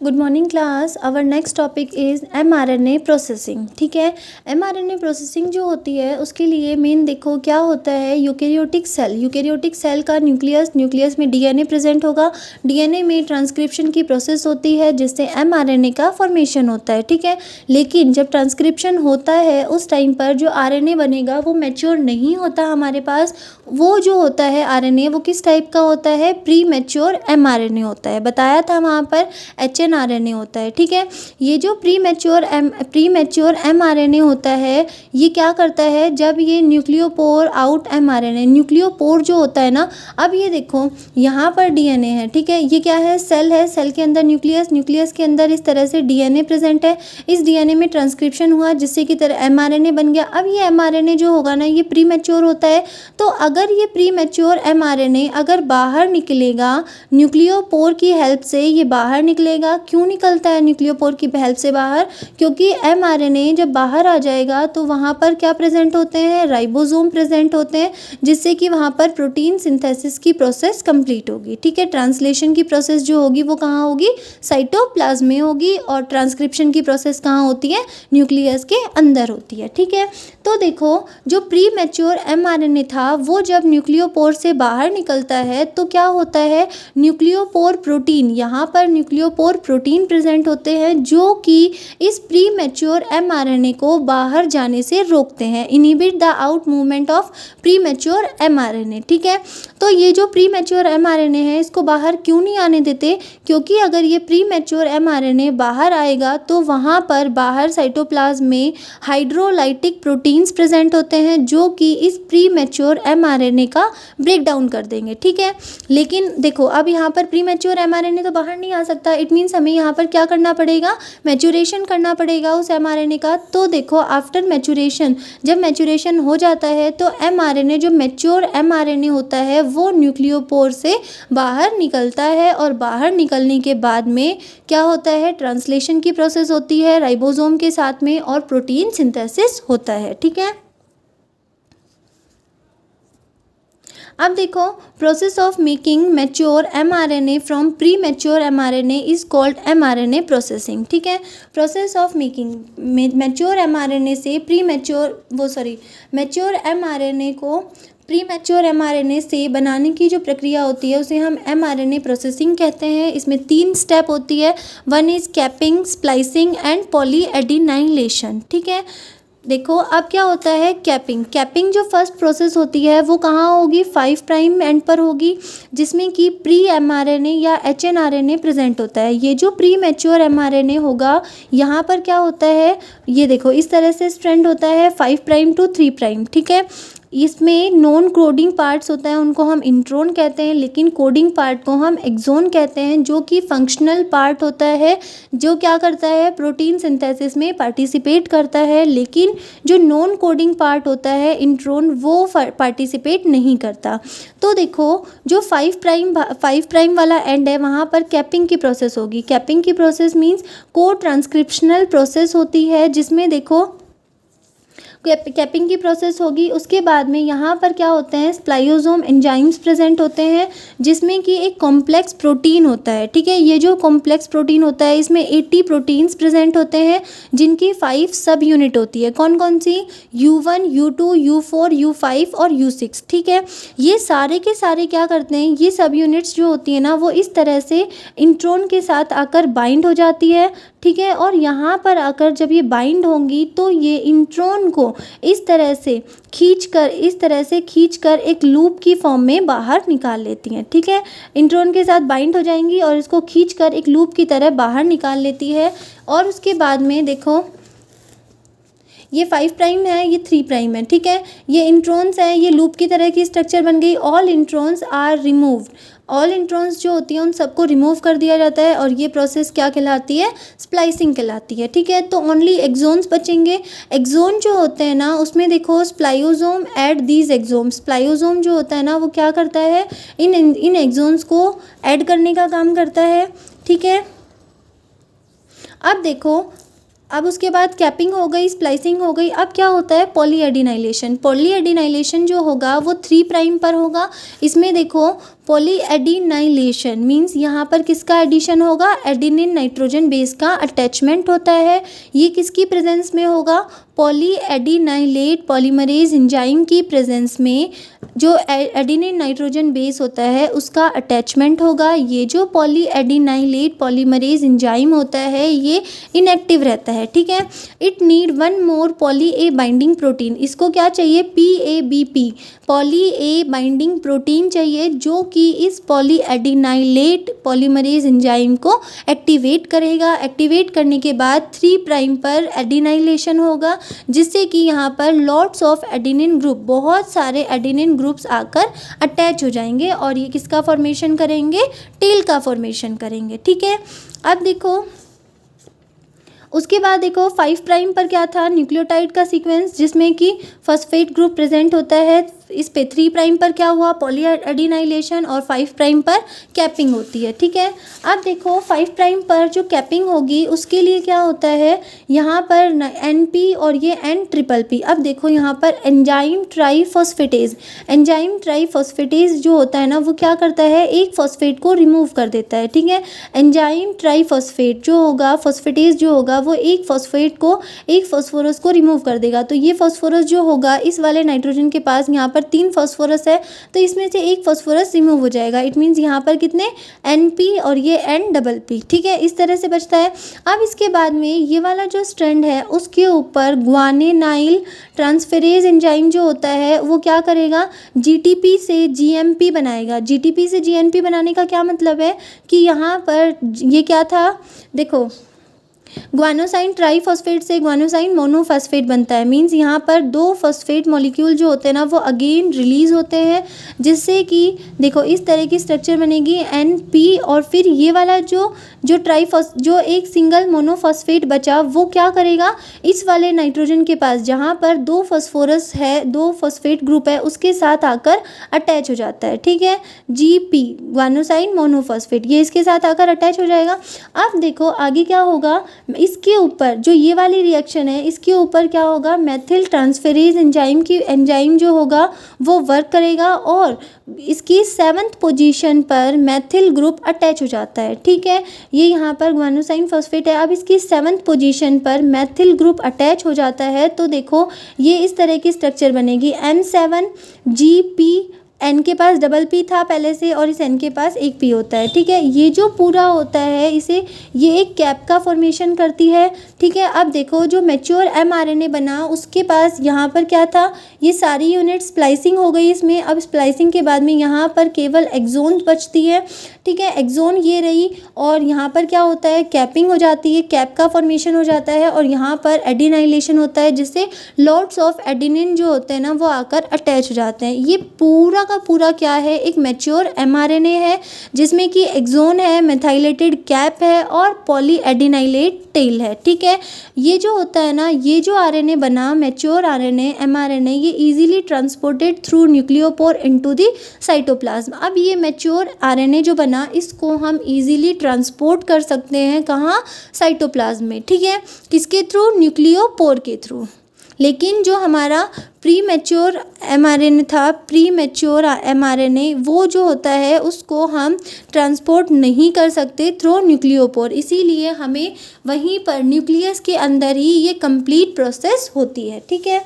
Good morning class. Our next topic is mRNA processing. ठीक है, mRNA processing जो होती है उसके लिए मेन देखो क्या होता है। यूकेरियोटिक सेल का न्यूक्लियस में डीएनए प्रेजेंट होगा। डीएनए में ट्रांसक्रिप्शन की प्रोसेस होती है जिससे mRNA का फॉर्मेशन होता है। ठीक है, लेकिन जब ट्रांसक्रिप्शन होता है उस टाइम पर जो RNA बनेगा वो मैच्योर नहीं होता हमारे पास। वो जो होता है RNA वो किस टाइप का होता है, प्री मैच्योर mRNA होता है। बताया था वहाँ पर HNRNA होता है। ठीक है, ये जो प्री मैच्योर mRNA होता है ये क्या करता है, जब ये न्यूक्लियोपोर आउट mRNA, न्यूक्लियोपोर जो होता है ना, अब ये देखो यहाँ पर डीएनए है। ठीक है, ये क्या है, सेल है, सेल के अंदर न्यूक्लियस के अंदर इस तरह से डीएनए प्रेजेंट है। इस डीएनए में ट्रांसक्रिप्शन हुआ जिससे कि तरह mRNA बन गया। अब ये mRNA जो होगा ना ये प्री मैच्योर होता है। तो अगर ये प्री मैच्योर mRNA अगर बाहर निकलेगा न्यूक्लियोपोर की हेल्प से, ये बाहर निकलेगा। क्यों निकलता है न्यूक्लियोपोर की हेल्प से बाहर, क्योंकि mRNA जब बाहर आ जाएगा तो वहाँ पर क्या प्रेजेंट होते हैं, राइबोसोम प्रेजेंट होते हैं, जिससे कि वहाँ पर प्रोटीन सिंथेसिस की प्रोसेस कंप्लीट होगी। ठीक है, ट्रांसलेशन की प्रोसेस जो होगी वो कहाँ होगी, साइटोप्लाज्म में होगी, और ट्रांसक्रिप्शन की प्रोसेस कहाँ होती है, न्यूक्लियस के अंदर होती है। ठीक है, तो देखो जो प्री मैच्योर mRNA था वो जब न्यूक्लियोपोर से बाहर निकलता है तो क्या होता है, न्यूक्लियोपोर प्रोटीन, यहाँ पर न्यूक्लियोपोर प्रोटीन प्रेजेंट होते हैं जो कि इस प्री मैच्योर mRNA को बाहर जाने से रोकते हैं, inhibit the out movement of pre mature mRNA। ठीक है, तो ये जो प्री मैच्योर mRNA है इसको बाहर क्यों नहीं आने देते, क्योंकि अगर ये प्री मैच्योर mRNA बाहर आएगा तो वहाँ पर बाहर साइटोप्लाज्म में हाइड्रोलाइटिक प्रोटीन्स प्रेजेंट होते हैं जो कि इस प्री मैच्योर mRNA का ब्रेक डाउन कर देंगे। ठीक है, लेकिन देखो अब यहाँ पर प्री मैच्योर mRNA तो बाहर नहीं आ सकता। इट मीन्स हमें यहाँ पर क्या करना पड़ेगा, मैच्योरेशन करना पड़ेगा उस mRNA का। तो देखो आफ्टर मैच्योरेशन, जब मैच्योरेशन हो जाता है तो mRNA जो मैच्योर mRNA होता है वो न्यूक्लियोपोर से बाहर निकलता है, और बाहर निकलने के बाद में क्या होता है, ट्रांसलेशन की प्रोसेस होती है राइबोसोम के साथ में, और प्रोटीन सिंथेसिस होता है। ठीक है, अब देखो process of making mature mRNA from pre mature mRNA is called mRNA processing. ठीक है, process of making mature mRNA से मैच्योर mRNA को प्री मैच्योर mRNA से बनाने की जो प्रक्रिया होती है उसे हम mRNA प्रोसेसिंग कहते हैं। इसमें 3 स्टेप होती है। 1 इज़ कैपिंग, स्प्लाइसिंग एंड पॉलीएडिनाइलेशन। ठीक है, देखो अब क्या होता है, कैपिंग जो फर्स्ट प्रोसेस होती है वो कहाँ होगी, 5 प्राइम एंड पर होगी, जिसमें कि प्री mRNA या HNRNA प्रेजेंट होता है। ये जो प्री मैच्योर mRNA होगा यहाँ पर क्या होता है, ये देखो इस तरह से स्ट्रैंड होता है 5 प्राइम टू 3 प्राइम। ठीक है, इसमें नॉन कोडिंग पार्ट्स होता है उनको हम इंट्रोन कहते हैं, लेकिन कोडिंग पार्ट को हम एक्सोन कहते हैं, जो कि फंक्शनल पार्ट होता है, जो क्या करता है, प्रोटीन सिंथेसिस में पार्टिसिपेट करता है। लेकिन जो नॉन कोडिंग पार्ट होता है इंट्रोन, वो पार्टिसिपेट नहीं करता। तो देखो जो 5 प्राइम वाला एंड है वहाँ पर कैपिंग की प्रोसेस होगी। कैपिंग की प्रोसेस मीन्स को ट्रांसक्रिप्शनल प्रोसेस होती है, जिसमें देखो कैपिंग की प्रोसेस होगी। उसके बाद में यहाँ पर क्या होते हैं, स्प्लाइयोसोम एंजाइम्स प्रेजेंट होते हैं, जिसमें कि एक कॉम्प्लेक्स प्रोटीन होता है। ठीक है, ये जो कॉम्प्लेक्स प्रोटीन होता है इसमें 80 प्रोटीन्स प्रेजेंट होते हैं, जिनकी 5 सब यूनिट होती है। कौन कौन सी, U1, U2, U4, U5 और U6। ठीक है, ये सारे के सारे क्या करते हैं, ये सब यूनिट्स जो होती है ना वो इस तरह से इंट्रोन के साथ आकर बाइंड हो जाती है। ठीक है, और यहाँ पर आकर जब ये बाइंड होंगी तो ये इंट्रोन को इस तरह से खींचकर एक लूप की फॉर्म में बाहर निकाल लेती हैं। ठीक है, इंट्रोन के साथ बाइंड हो जाएंगी और इसको खींचकर एक लूप की तरह बाहर निकाल लेती है। और उसके बाद में देखो ये 5 प्राइम है, ये 3 प्राइम है। ठीक है, ये इंट्रोन्स है, ये लूप की तरह की स्ट्रक्चर बन गई। All introns are removed, all introns जो होती हैं उन सबको रिमूव कर दिया जाता है, और ये प्रोसेस क्या कहलाती है, स्प्लाइसिंग कहलाती है। ठीक है, तो ओनली एक्सोन्स बचेंगे। एक्सोन जो होते हैं ना उसमें देखो स्प्लाइयोसोम ऐड दीज एक्सोम, स्प्लाइयोसोम जो होता है ना वो क्या करता है, इन एक्सोन्स को ऐड करने का काम करता है। ठीक है, अब देखो अब उसके बाद कैपिंग हो गई, स्प्लाइसिंग हो गई। अब क्या होता है, पॉलीएडिनाइलेशन जो होगा वो 3 प्राइम पर होगा। इसमें देखो पॉलीएडिनाइलेशन मीन्स यहाँ पर किसका एडिशन होगा, एडिनिन नाइट्रोजन बेस का अटैचमेंट होता है। ये किसकी प्रेजेंस में होगा, पॉलीएडिनाइलेट पॉलीमरेज एंजाइम की प्रेजेंस में जो एडिनिन नाइट्रोजन बेस होता है उसका अटैचमेंट होगा। ये जो पॉलीएडिनाइलेट पॉलीमरेज एंजाइम होता है ये इनएक्टिव रहता है, ठीक है। It need one more poly A binding protein, इसको क्या चाहिए, PABP poly A binding protein चाहिए जो कि इस पॉलीएडिनाइलेट पॉलीमरेज एंजाइम को एक्टिवेट करेगा। एक्टिवेट करने के बाद 3 प्राइम पर एडिनाइलेशन होगा जिससे कि यहाँ पर लॉट्स ऑफ एडिनिन ग्रुप, बहुत सारे एडिनिन ग्रुप्स आकर अटैच हो जाएंगे और ये किसका फॉर्मेशन करेंगे, टेल का फॉर्मेशन करेंगे, ठीक है। अब देखो उसके बाद देखो 5 प्राइम पर क्या था, न्यूक्लियोटाइड का सीक्वेंस जिसमें कि फॉस्फेट ग्रुप प्रेजेंट होता है। इस पे 3 प्राइम पर क्या हुआ, पॉलीएडिनाइलेशन और 5 प्राइम पर कैपिंग होती है, ठीक है। अब देखो 5 प्राइम पर जो कैपिंग होगी उसके लिए क्या होता है, यहाँ पर NP और ये N-ट्रिपल-P। अब देखो यहाँ पर एंजाइम ट्राईफॉस्फेटेज, एंजाइम ट्राईफॉस्फेटेज जो होता है ना वो क्या करता है, एक फॉस्फेट को रिमूव कर देता है, ठीक है। एंजाइम ट्राईफॉस्फेट जो होगा, फॉस्फेटेज जो होगा वो एक फॉस्फेट को, एक फॉस्फोरस को रिमूव कर देगा। तो ये फॉस्फोरस जो होगा इस वाले नाइट्रोजन के पास यहाँ पर 3 फॉस्फोरस है तो इसमें से एक फॉस्फोरस रिमूव हो जाएगा। इट मीन्स यहाँ पर कितने, NP और ये N-डबल-P, ठीक है। इस तरह से बचता है। अब इसके बाद में ये वाला जो स्ट्रैंड है उसके ऊपर ग्वानिनाइल ट्रांसफेरेज एंजाइम जो होता है वो क्या करेगा, GTP से GMP बनाएगा। GTP से GMP बनाने का क्या मतलब है कि यहाँ पर ये क्या था, देखो ग्वानोसाइन ट्राईफॉस्फेट से ग्वानोसाइन मोनोफॉस्फेट बनता है। मींस यहाँ पर 2 फॉस्फेट मॉलिक्यूल जो होते हैं ना वो अगेन रिलीज होते हैं जिससे कि देखो इस तरह की स्ट्रक्चर बनेगी NP और फिर ये वाला जो एक सिंगल मोनोफॉस्फेट बचा वो क्या करेगा, इस वाले नाइट्रोजन के पास जहाँ पर 2 फॉस्फोरस है, 2 फॉस्फेट ग्रुप है उसके साथ आकर अटैच हो जाता है, ठीक है। GP ग्वानोसाइन मोनोफॉस्फेट ये इसके साथ आकर अटैच हो जाएगा। अब देखो आगे क्या होगा, इसके ऊपर जो ये वाली रिएक्शन है इसके ऊपर क्या होगा, मेथिल ट्रांसफेरेज एंजाइम जो होगा वो वर्क करेगा और इसकी 7th पोजीशन पर मेथिल ग्रुप अटैच हो जाता है, ठीक है। ये यहाँ पर ग्वानोसाइन फॉस्फेट है, अब इसकी 7th पोजीशन पर मेथिल ग्रुप अटैच हो जाता है तो देखो ये इस तरह की स्ट्रक्चर बनेगी, M7GP। N के पास डबल-P था पहले से और इस N के पास एक P होता है, ठीक है। ये जो पूरा होता है इसे ये एक कैप का फॉर्मेशन करती है, ठीक है। अब देखो जो मैच्योर mRNA बना उसके पास यहाँ पर क्या था, ये सारी यूनिट स्प्लाइसिंग हो गई इसमें। अब स्प्लाइसिंग के बाद में यहाँ पर केवल एक्सोन बचती है, ठीक है। एक्सोन ये रही और यहाँ पर क्या होता है, कैपिंग हो जाती है, कैप का फॉर्मेशन हो जाता है और यहाँ पर एडिनाइलेशन होता है जिससे लॉट्स ऑफ एडिनिन जो होते हैं ना वो आकर अटैच हो जाते हैं। ये पूरा का पूरा क्या है, एक मैच्योर mRNA है जिसमें कि एक्सोन है, मेथाइलेटेड कैप है और पॉलीएडिनाइलेट टेल है, ठीक है। ये जो होता है ना, ये जो RNA बना मैच्योर RNA mRNA ये easily transported through nucleopore into the cytoplasm. अब ये मैच्योर RNA जो बना इसको हम इजीली ट्रांसपोर्ट कर सकते हैं कहाँ, साइटोप्लाज्म में, ठीक है। किसके थ्रू, न्यूक्लियोपोर के थ्रू। लेकिन जो हमारा प्री मैच्योर mRNA था, प्री मैच्योर mRNA वो जो होता है उसको हम ट्रांसपोर्ट नहीं कर सकते थ्रू न्यूक्लियोपोर, इसीलिए हमें वहीं पर न्यूक्लियस के अंदर ही ये कंप्लीट प्रोसेस होती है, ठीक है।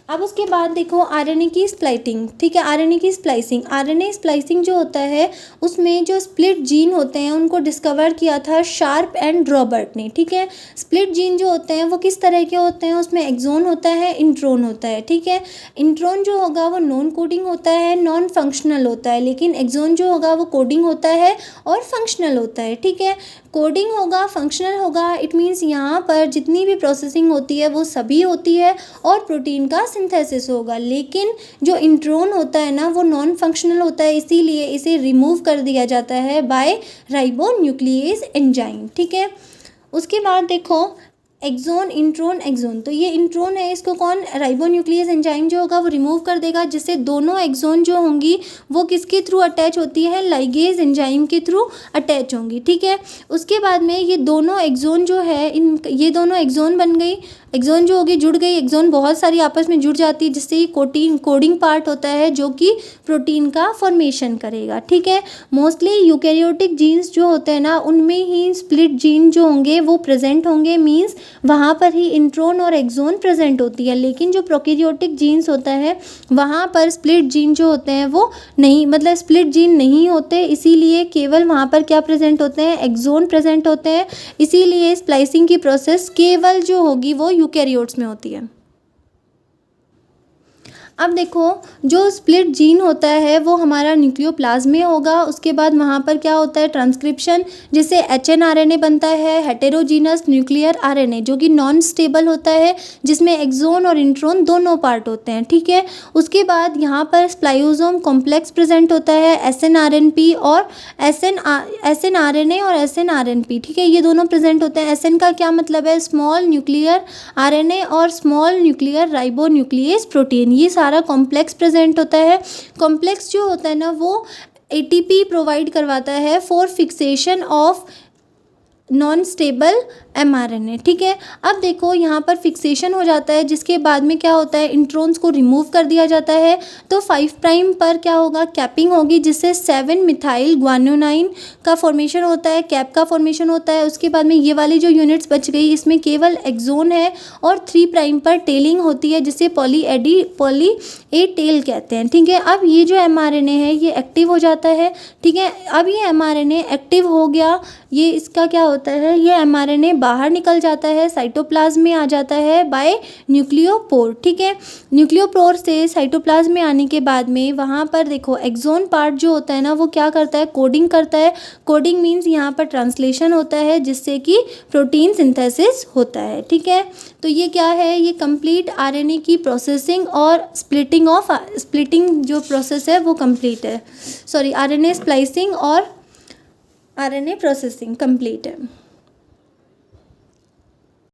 अब उसके बाद देखो RNA की स्प्लाइटिंग, ठीक है। RNA की स्प्लाइसिंग, RNA स्प्लाइसिंग जो होता है उसमें जो स्प्लिट जीन होते हैं उनको डिस्कवर किया था शार्प एंड रॉबर्ट ने, ठीक है। स्प्लिट जीन जो होते हैं वो किस तरह के होते हैं, उसमें एक्सोन होता है, इंट्रोन होता है, ठीक है। इंट्रोन जो होगा वो नॉन कोडिंग होता है, नॉन फंक्शनल होता है, लेकिन एक्सोन जो होगा वो कोडिंग होता है और फंक्शनल होता है, ठीक है। कोडिंग होगा, फंक्शनल होगा, इट मीन्स यहाँ पर जितनी भी प्रोसेसिंग होती है वो सभी होती है और प्रोटीन का सिंथेसिस होगा। लेकिन जो इंट्रोन होता है ना वो नॉन फंक्शनल होता है, इसीलिए इसे रिमूव कर दिया जाता है बाय राइबोन्यूक्लियेज एंजाइम, ठीक है। उसके बाद देखो एक्सोन, इंट्रोन, एक्सोन। तो ये इंट्रोन है, इसको कौन, राइबोन्यूक्लियस एंजाइम जो होगा वो रिमूव कर देगा, जिससे दोनों एक्सोन जो होंगी वो किसके थ्रू अटैच होती है, लाइगेज एंजाइम के थ्रू अटैच होंगी, ठीक है। उसके बाद में ये दोनों एक्सोन जो है, ये दोनों एक्सोन बन गई, एक्सोन जो होगी जुड़ गई, एक्सोन बहुत सारी आपस में जुड़ जाती है, जिससे ये कोडिंग पार्ट होता है जो कि प्रोटीन का फॉर्मेशन करेगा, ठीक है। मोस्टली यूकेरियोटिक जीन्स जो होते हैं ना, उनमें ही स्प्लिट जीन जो होंगे वो प्रेजेंट होंगे, मींस वहाँ पर ही इंट्रोन और एक्सोन प्रेजेंट होती है। लेकिन जो प्रोकैरियोटिक जीन्स होता है वहाँ पर स्प्लिट जीन जो होते हैं वो नहीं, मतलब स्प्लिट जीन नहीं होते, इसीलिए केवल वहाँ पर क्या प्रेजेंट होते हैं, एक्सोन प्रेजेंट होते हैं। इसीलिए स्प्लाइसिंग की प्रोसेस केवल जो होगी वो यूकेरियोट्स में होती है। अब देखो, जो स्प्लिट जीन होता है वो हमारा न्यूक्लियोप्लाज्म में होगा। उसके बाद वहाँ पर क्या होता है, ट्रांसक्रिप्शन, जिससे HNRNA बनता है, हेटेरोजीनस न्यूक्लियर RNA, जो कि नॉन स्टेबल होता है, जिसमें एक्सोन और इंट्रोन दोनों पार्ट होते हैं, ठीक है। उसके बाद यहाँ पर स्प्लाइयोसोम कॉम्प्लेक्स प्रेजेंट होता है, SNRNP और SNRNA और SNRNP, ठीक है, ये दोनों प्रेजेंट होते हैं। SN का क्या मतलब है, स्मॉल न्यूक्लियर RNA और स्मॉल न्यूक्लियर राइबोन्यूक्लियस प्रोटीन, ये सारा कॉम्प्लेक्स प्रेजेंट होता है। कॉम्प्लेक्स जो होता है ना वो ATP प्रोवाइड करवाता है for fixation of non stable mRNA, ठीक है। अब देखो यहाँ पर फिक्सेशन हो जाता है, जिसके बाद में क्या होता है, इंट्रोन्स को रिमूव कर दिया जाता है, तो 5 प्राइम पर क्या होगा, कैपिंग होगी, जिससे 7 मिथाइल ग्वानोनाइन का फॉर्मेशन होता है, कैप का फॉर्मेशन होता है। उसके बाद में ये वाली जो यूनिट्स बच गई, इसमें केवल एक्सोन है, और 3 प्राइम पर टेलिंग होती है, जिसे पॉली ए टेल कहते हैं, ठीक है। अब ये जो mRNA है ये एक्टिव हो जाता है, ठीक है। अब ये mRNA एक्टिव हो गया, ये इसका क्या होता है, ये mRNA बाहर निकल जाता है, साइटोप्लाज्म में आ जाता है बाय न्यूक्लियोपोर, ठीक है। न्यूक्लियोपोर से साइटोप्लाज्म में आने के बाद में वहाँ पर देखो एक्सोन पार्ट जो होता है ना वो क्या करता है, कोडिंग करता है। कोडिंग मीन्स यहाँ पर ट्रांसलेशन होता है, जिससे कि प्रोटीन सिंथेसिस होता है, ठीक है। तो ये क्या है, ये कंप्लीट RNA की प्रोसेसिंग और स्प्लिटिंग जो प्रोसेस है वो कंप्लीट है, सॉरी RNA स्प्लाइसिंग और RNA प्रोसेसिंग कंप्लीट है।